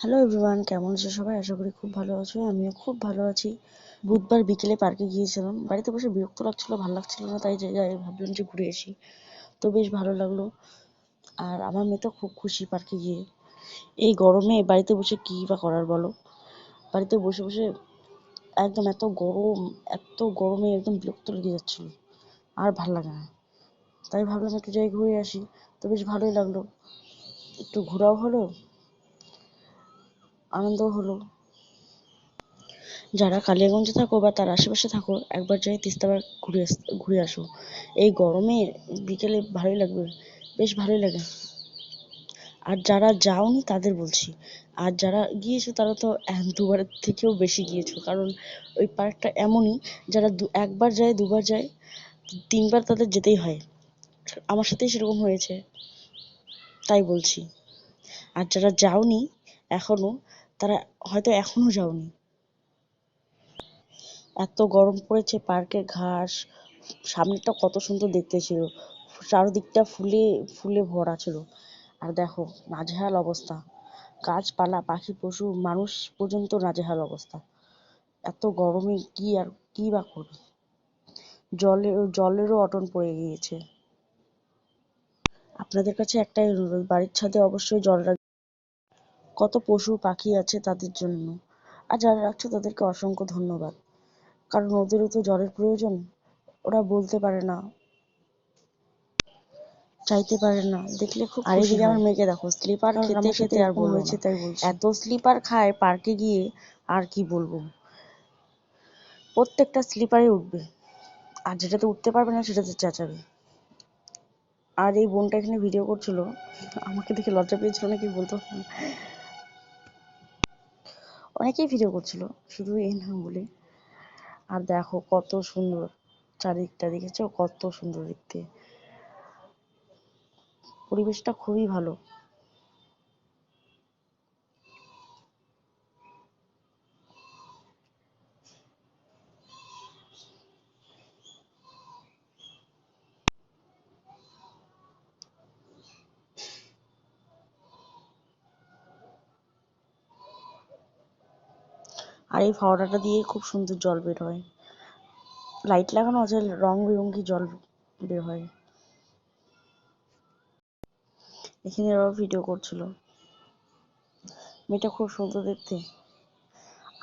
Hello everyone, কেমন আছো সবাই? আশা করি খুব ভালো আছো। আমিও খুব ভালো আছি। বুধবার বিকেলে পার্কে গিয়েছিলাম। বাড়িতে বসে বিরক্ত লাগছিল, ভালো লাগছিল না, তাই জায়গায় ভাবলাম যে ঘুরে আসি। তো বেশ ভালো লাগলো। আর আমার মেয়ে তো খুব খুশি পার্কে গিয়ে। এই গরমে বাড়িতে বসে কী বা করার বলো? বাড়িতে বসে বসে একদম এত গরমে একদম বিরক্ত লেগে যাচ্ছিল। আর ভাল লাগে না। তাই ভাবলাম একটু যাই ঘুরে আসি। তো বেশ ভালোই লাগলো। একটু ঘোরাও হলো, আনন্দও হলো। যারা কালিয়াগঞ্জে থাকো বা তার আশেপাশে থাকো, একবার যাই তিস্তা পার্ক ঘুরে আসো। এই গরমে বিকেলে ভালোই লাগবে, বেশ ভালোই লাগে। আর যারা যাওনি তাদের বলছি, আর যারা গিয়েছো তারা তো দুবারের থেকেও বেশি গিয়েছো, কারণ ওই পার্কটা এমনই, যারা একবার যায়, দুবার যায়, তিনবার তাদের যেতেই হয়। আমার সাথেই সেরকম হয়েছে, তাই বলছি। আর যারা যাওনি এখনো, তারা হয়তো এখনো যাওনি। এত গরম পড়েছে, পার্কের ঘাস, সামনেটা কত সুন্দর দেখতে ছিল, চারদিকটা ফুলে ফুলে ভরা ছিল। আর দেখো নাজেহাল অবস্থা, গাছপালা, পাখি, পশু, মানুষ পর্যন্ত নাজেহাল অবস্থা। এত গরমে কি বা করবে। জলেরও অটন পড়ে গিয়েছে। আপনাদের কাছে একটাই অনুরোধ, বাড়ির ছাদে অবশ্যই জল রাখবেন। কত পশু পাখি আছে তাদের জন্য। আর যারা রাখছো তাদেরকে অসংখ্য ধন্যবাদ, কারণ ওদেরও তো জলের প্রয়োজন। ওরা বলতে পারে না, চাইতে পারে না, দেখলে খুব খুশি হয়। আর এদিকে আমার মেয়েকে দেখো, স্লিপার খেতে খেতে আর বলবো না, তাই বলছি। এত স্লিপার খায় পার্কে গিয়ে, আর কি বলবো। প্রত্যেকটা স্লিপারে উঠবে, আর যেটাতে উঠতে পারবে না সেটাতে চেঁচাবে। আর এই বোনটা এখানে ভিডিও করছিল, আমাকে দেখে লজ্জা পেয়েছিল নাকি বলতে পারবো না। অনেকেই ভিডিও করছিল, শুধু এই না বলে। আর দেখো কত সুন্দর চারিদিকটা, দেখেছো কত সুন্দর দেখতে, পরিবেশটা খুবই ভালো। আর এই ফাওয়ারাটা দিয়ে খুব সুন্দর জল বের হয়, লাইট লাগানো আছে, রং বেরঙি জল বের হয়। এখানে ওরা ভিডিও করছিল, মেয়েটা খুব সুন্দর দেখতে।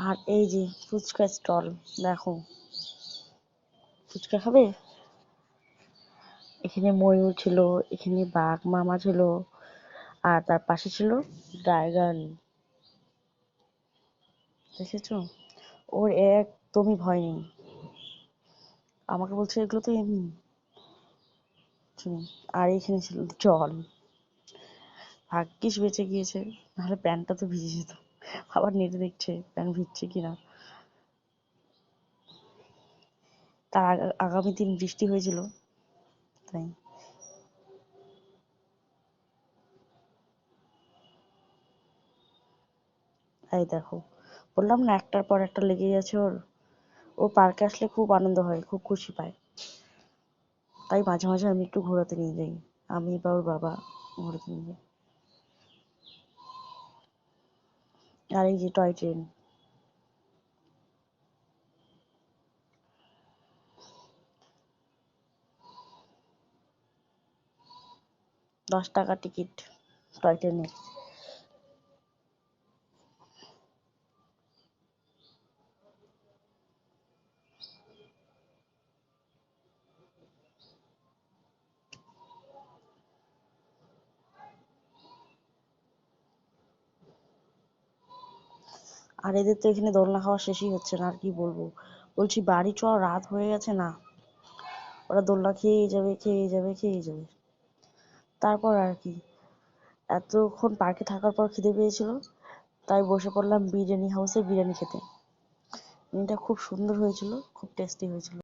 আর এই যে ফুচকা স্টল, দেখো ফুচকা খাবে। এখানে ময়ূর ছিল, এখানে বাঘ মামা ছিল, আর তার পাশে ছিল ড্রাগন, দেখেছো? ওর একদমই ভয় নেই, আমাকে বলছে এগুলো তো এমনি। আর এখানে ছিল জল, ভাগ্যিস বেঁচে গিয়েছে, নাহলে প্যান্টটা তো ভিজে যেত। আবার নেটে দেখছে প্যান্ট ভিজছে কিনা। তার আগামী দিন বৃষ্টি হয়েছিল, তাই। এই দেখো, বললাম না একটার পর একটা লেগেই আছে ওর। ও পার্কে আসলে খুব আনন্দ হয়, খুব খুশি পায়। তাই মাঝে মাঝে আমি একটু ঘোরাতে নিয়ে যাই, আমি বা ওর বাবা ঘোরাতে নিয়ে যাই। আর এই যে টয় ট্রেন, 10 টাকা টিকিট টয় ট্রেনের। আর এদের তো এখানে দোলনা খাওয়া শেষই হচ্ছে না, আর কি বলবো। বলছি বাড়ি চ, রাত হয়ে গেছে না, ওরা দোলনা খেয়েই যাবে, খেয়েই যাবে, খেয়েই যাবে। তারপর আর কি, এতক্ষণ পার্কে থাকার পর খিদে পেয়েছিল, তাই বসে পড়লাম বিরিয়ানি হাউসে বিরিয়ানি খেতে। বিরিয়ানিটা খুব সুন্দর হয়েছিল, খুব টেস্টি হয়েছিল।